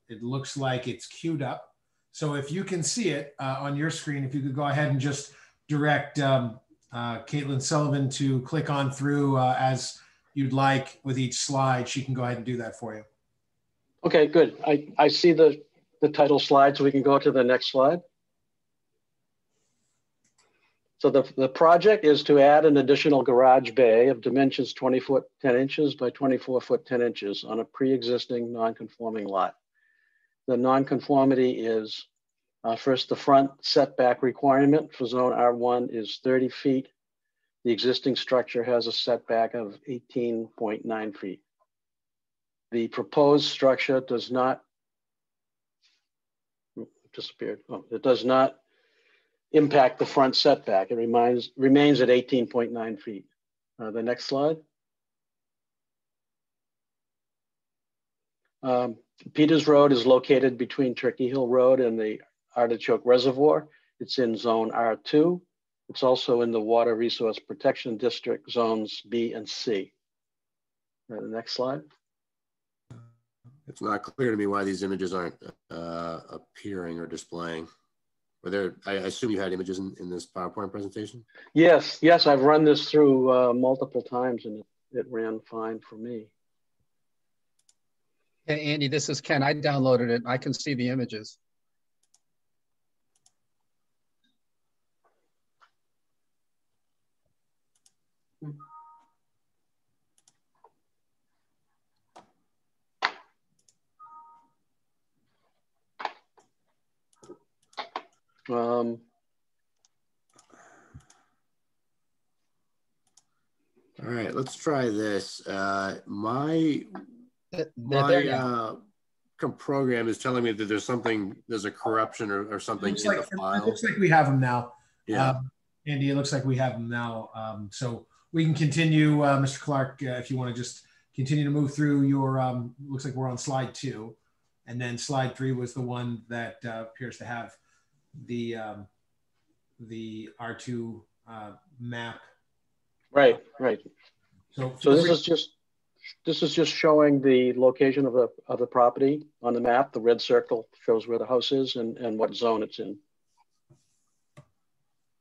it looks like it's queued up. So if you can see it on your screen, if you could go ahead and just direct Caitlin Sullivan to click on through as you'd like with each slide, she can go ahead and do that for you. Okay, good. I see the title slide, so we can go to the next slide. So the project is to add an additional garage bay of dimensions 20 foot 10 inches by 24 foot 10 inches on a pre-existing non-conforming lot. The non-conformity is first, the front setback requirement for zone R1 is 30 feet. The existing structure has a setback of 18.9 feet. The proposed structure does not, disappeared. Oh, it does not impact the front setback. It remains at 18.9 feet. The next slide. Peters Road is located between Turkey Hill Road and the Artichoke Reservoir. It's in zone R2. It's also in the Water Resource Protection District zones B and C. The next slide. It's not clear to me why these images aren't appearing or displaying. Were there, I assume you had images in this PowerPoint presentation? Yes, I've run this through multiple times and it ran fine for me. Hey, Andy, this is Ken. I downloaded it. I can see the images. All right, let's try this. My program is telling me that there's a corruption or something in the file. It looks like we have them now. Yeah. Andy, it looks like we have them now. So we can continue, Mr. Clark, if you want to just continue to move through your, looks like we're on slide 2. And then slide 3 was the one that appears to have the R2 map. Right. So this is just showing the location of the property on the map. The red circle shows where the house is and what zone it's in.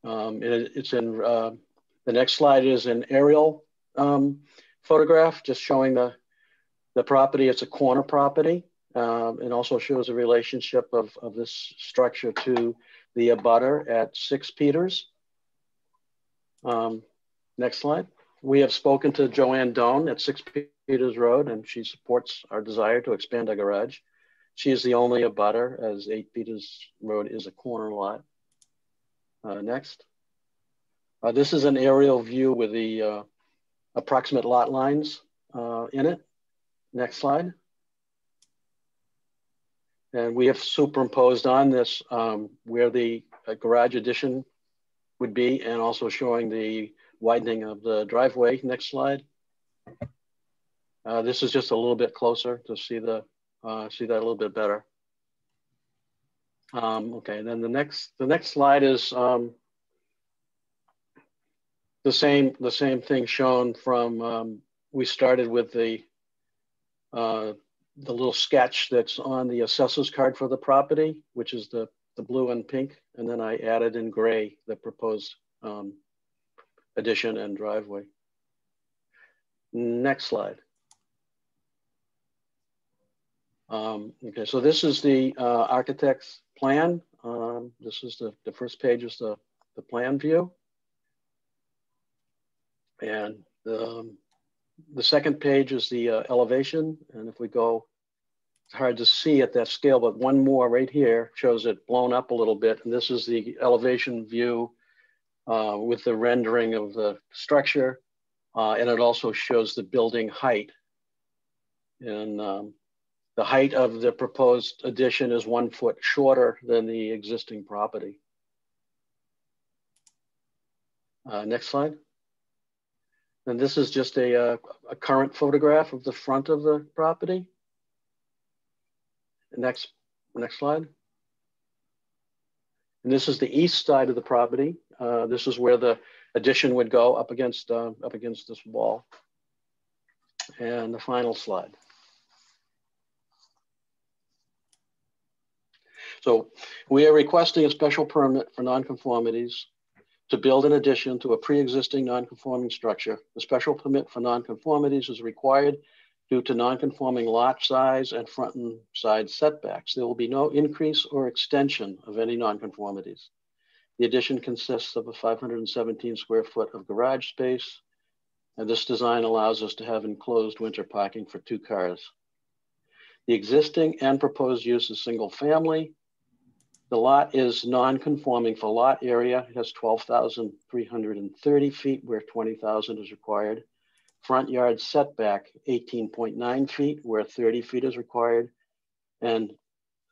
It's in the next slide is an aerial photograph, just showing the property. It's a corner property. It also shows a relationship of this structure to the abutter at 6 Peters. Next slide. We have spoken to Joanne Doan at 6 Peters Road, and she supports our desire to expand our garage. She is the only abutter, as 8 Peters Road is a corner lot. Next. This is an aerial view with the approximate lot lines in it. Next slide. And we have superimposed on this where the garage addition would be, and also showing the widening of the driveway. Next slide. This is just a little bit closer to see that a little bit better. Okay, and then the next slide is the same thing shown from we started with the little sketch that's on the assessor's card for the property, which is the blue and pink, and then I added in gray the proposed addition and driveway. Next slide. Okay, so this is the architect's plan. This is the first page is the plan view. And the second page is the elevation. And if we go, it's hard to see at that scale, but one more right here shows it blown up a little bit. And this is the elevation view with the rendering of the structure. And it also shows the building height. And the height of the proposed addition is 1 foot shorter than the existing property. Next slide. And this is just a current photograph of the front of the property. Next slide. And this is the east side of the property. This is where the addition would go up against this wall. And the final slide. So we are requesting a special permit for nonconformities to build an addition to a pre-existing nonconforming structure. The special permit for nonconformities is required due to nonconforming lot size and front and side setbacks. There will be no increase or extension of any nonconformities. The addition consists of a 517 square foot of garage space, and this design allows us to have enclosed winter parking for 2 cars. The existing and proposed use is single family. The lot is non-conforming for lot area. It has 12,330 feet where 20,000 is required. Front yard setback, 18.9 feet where 30 feet is required. And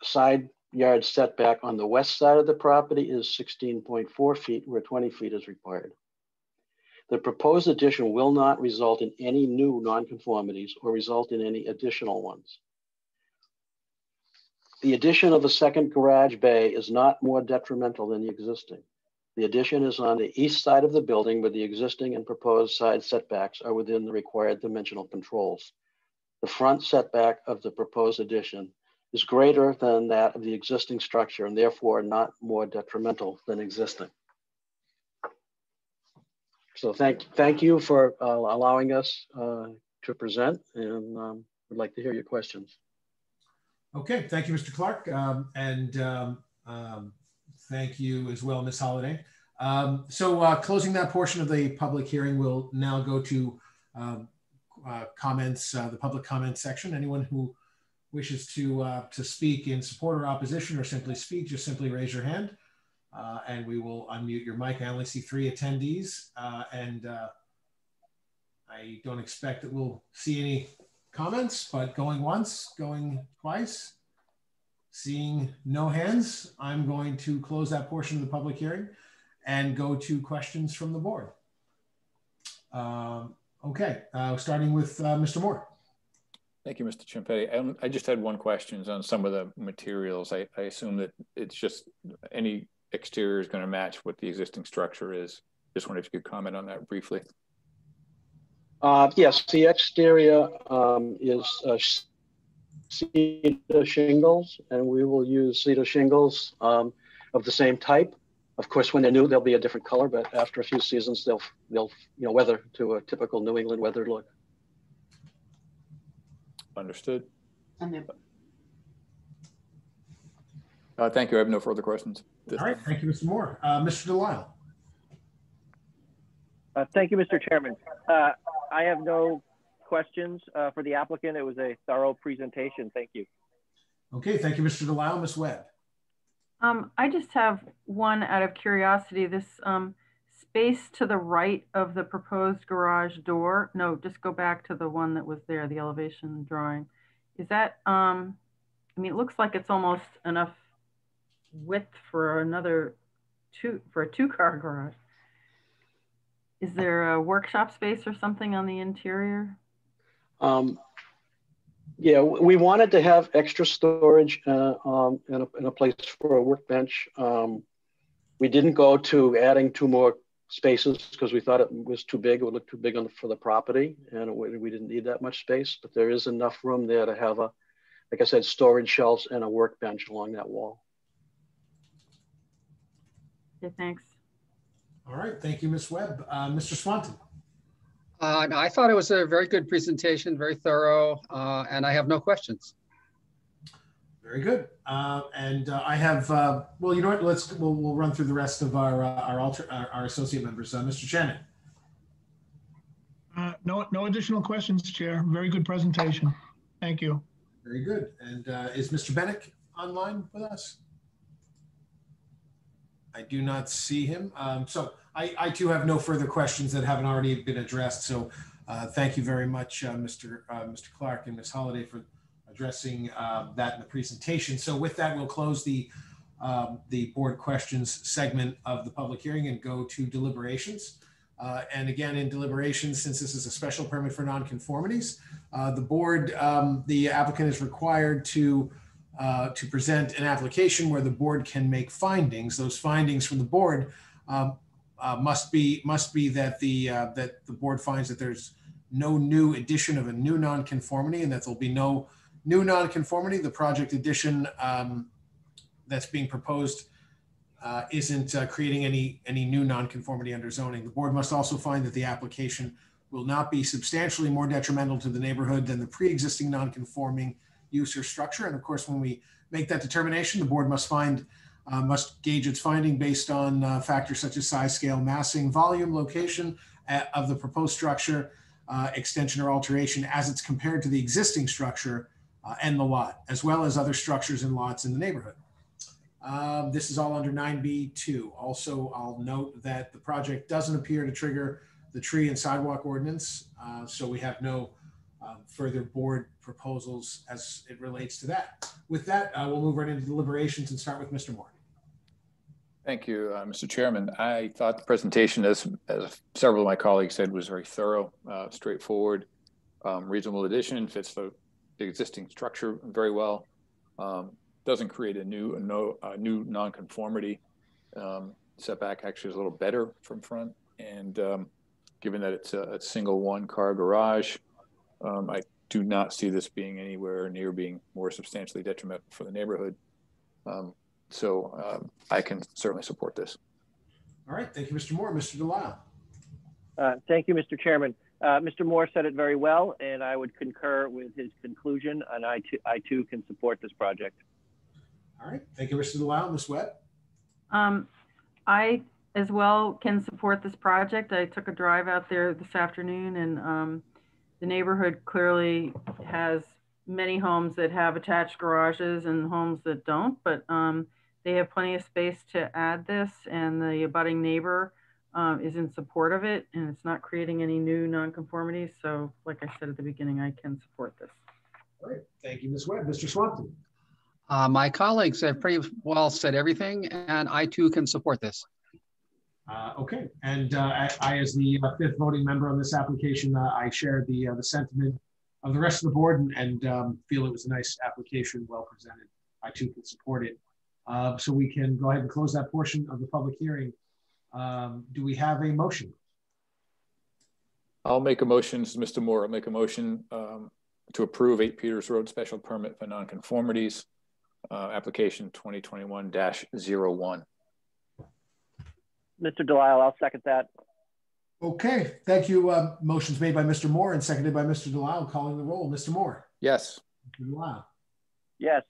side yard setback on the west side of the property is 16.4 feet where 20 feet is required. The proposed addition will not result in any new nonconformities or result in any additional ones. The addition of a second garage bay is not more detrimental than the existing. The addition is on the east side of the building where the existing and proposed side setbacks are within the required dimensional controls. The front setback of the proposed addition is greater than that of the existing structure and therefore not more detrimental than existing. So thank you for allowing us to present, and would like to hear your questions. Okay, thank you, Mr. Clark, thank you as well, Ms. Holliday. Closing that portion of the public hearing, we'll now go to comments, the public comment section. Anyone who wishes to speak in support or opposition or simply speak, just simply raise your hand and we will unmute your mic. I only see 3 attendees and I don't expect that we'll see any comments, but going once, going twice, seeing no hands, I'm going to close that portion of the public hearing and go to questions from the board. Okay, starting with Mr. Moore. Thank you, Mr. Ciampetti. I just had one question on some of the materials. I assume that it's just any exterior is going to match what the existing structure is. Just wondered if you could comment on that briefly. Yes, the exterior is cedar shingles, and we will use cedar shingles of the same type. Of course, when they're new, they'll be a different color, but after a few seasons, they'll weather to a typical New England weather look. Understood. Thank you. I have no further questions. All right, thank you, Mr. Moore. Mr. Delisle. Thank you, Mr. Chairman. I have no questions for the applicant. It was a thorough presentation. Thank you. Okay, thank you, Mr. Delisle. Ms. Webb. I just have one out of curiosity. This space to the right of the proposed garage door, no, just go back to the one that was there, the elevation drawing. Is that, I mean, it looks like it's almost enough width for a 2-car garage. Is there a workshop space or something on the interior? Yeah, we wanted to have extra storage in a place for a workbench. We didn't go to adding 2 more spaces because we thought it was too big. It would look too big for the property, and we didn't need that much space. But there is enough room there to have a, like I said, storage shelves and a workbench along that wall. Okay, thanks. All right, thank you, Ms. Webb. Mr. Swanton. No, I thought it was a very good presentation, very thorough, and I have no questions. Very good. I have, well, you know what, we'll run through the rest of our associate members. Mr. Shannon. No additional questions, Chair. Very good presentation. Thank you. Very good. And is Mr. Bennick online with us? I do not see him. So I too have no further questions that haven't already been addressed. So thank you very much, Mr. Clark and Ms. Holliday for addressing that in the presentation. So with that, we'll close the board questions segment of the public hearing and go to deliberations. And again, in deliberations, since this is a special permit for nonconformities, the board, the applicant is required to present an application where the board can make findings. Those findings from the board must be that the board finds that there's no new addition of a new nonconformity and that there'll be no new nonconformity. The project addition that's being proposed isn't creating any new nonconformity under zoning. The board must also find that the application will not be substantially more detrimental to the neighborhood than the pre-existing nonconforming use or structure. And of course, when we make that determination, the board must gauge its finding based on factors such as size, scale, massing, volume, location of the proposed structure, extension or alteration as it's compared to the existing structure and the lot, as well as other structures and lots in the neighborhood. This is all under 9B2. Also, I'll note that the project doesn't appear to trigger the tree and sidewalk ordinance, so we have no further board proposals as it relates to that. With that, we'll move right into deliberations and start with Mr. Moore. Thank you, Mr. Chairman. I thought the presentation, as several of my colleagues said, was very thorough, straightforward, reasonable addition, fits the existing structure very well, doesn't create a new nonconformity. Setback actually is a little better from front, and given that it's a single one-car garage, I do not see this being anywhere near being more substantially detrimental for the neighborhood. So I can certainly support this. All right, thank you, Mr. Moore. Mr. Delisle. Thank you, Mr. Chairman. Mr. Moore said it very well, and I would concur with his conclusion, and I too can support this project. All right, thank you, Mr. Delisle. Ms. Webb. I as well can support this project. I took a drive out there this afternoon, and the neighborhood clearly has many homes that have attached garages and homes that don't, but they have plenty of space to add this, and the abutting neighbor is in support of it, and it's not creating any new nonconformities. So like I said at the beginning, I can support this. All right, thank you, Ms. Webb. Mr. Swanton. My colleagues have pretty well said everything, and I too can support this. Okay, and I, as the fifth voting member on this application, I share the sentiment of the rest of the board and feel it was a nice application, well presented. I too can support it. So we can go ahead and close that portion of the public hearing. Do we have a motion? I'll make a motion, Mr. Moore. I'll make a motion to approve 8 Peters Road special permit for nonconformities, application 2021-01. Mr. Delisle, I'll second that. Okay, thank you. Motion's made by Mr. Moore and seconded by Mr. Delisle. Calling the roll. Mr. Moore. Yes. Mr. Delisle. Yes.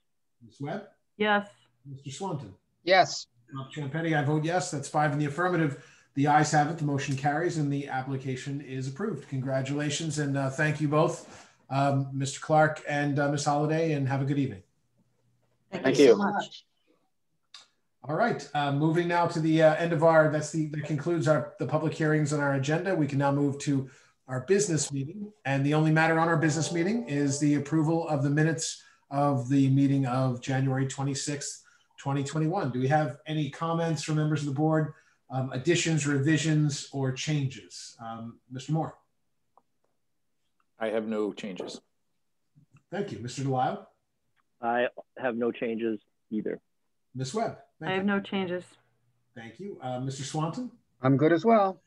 Ms. Webb. Yes. Mr. Swanton. Yes. Rob Champetti, I vote yes. That's 5 in the affirmative. The ayes have it. The motion carries and the application is approved. Congratulations and thank you both, Mr. Clark and Ms. Holliday, and have a good evening. Thank you so much. All right, moving now to the end of our, that concludes the public hearings on our agenda. We can now move to our business meeting. And the only matter on our business meeting is the approval of the minutes of the meeting of January 26th, 2021. Do we have any comments from members of the board, additions, revisions, or changes? Mr. Moore. I have no changes. Thank you. Mr. Delisle. I have no changes either. Ms. Webb. I have no changes. Thank you. Mr. Swanton? I'm good as well.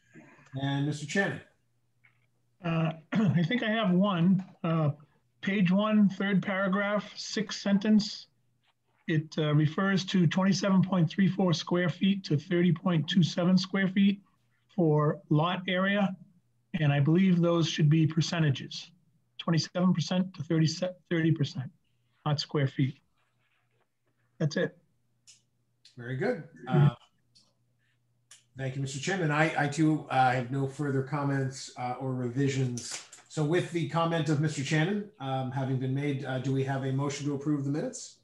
And Mr. Channing? I think I have one. Page 1, third paragraph, 6th sentence. It refers to 27.34 square feet to 30.27 square feet for lot area. And I believe those should be percentages, 27% to 30%, not square feet. That's it. Very good. Thank you, Mr. Chairman. I too have no further comments or revisions. So with the comment of Mr. Shannon having been made, do we have a motion to approve the minutes?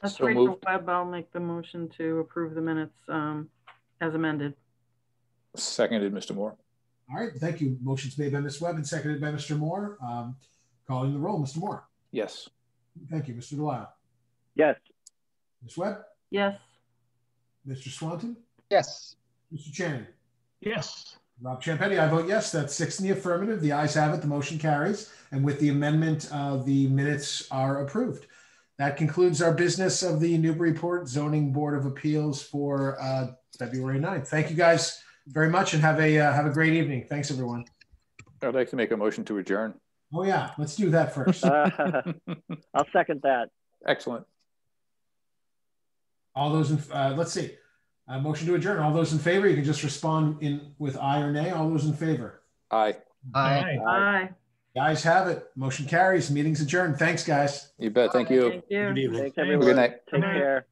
That's so Rachel Webb. I'll make the motion to approve the minutes as amended. Seconded, Mr. Moore. All right, thank you. Motion's made by Ms. Webb and seconded by Mr. Moore. Calling the roll, Mr. Moore. Yes. Thank you, Mr. Delisle. Yes. Ms. Webb. Yes. Mr. Swanton. Yes. Mr. Channing. Yes. Rob Champetti, I vote yes. That's 6 in the affirmative. The ayes have it. The motion carries. And with the amendment, the minutes are approved. That concludes our business of the Newburyport Zoning Board of Appeals for February 9th. Thank you guys very much and have a great evening. Thanks, everyone. I'd like to make a motion to adjourn. Oh, yeah. Let's do that first. I'll second that. Excellent. All those in, let's see, motion to adjourn. All those in favor, you can just respond with aye or nay. All those in favor? Aye. Aye. Aye. The ayes have it. Motion carries. Meeting's adjourned. Thanks, guys. You bet. Thank you. Thank you. Good evening. Thanks, everyone. Good night. Take care.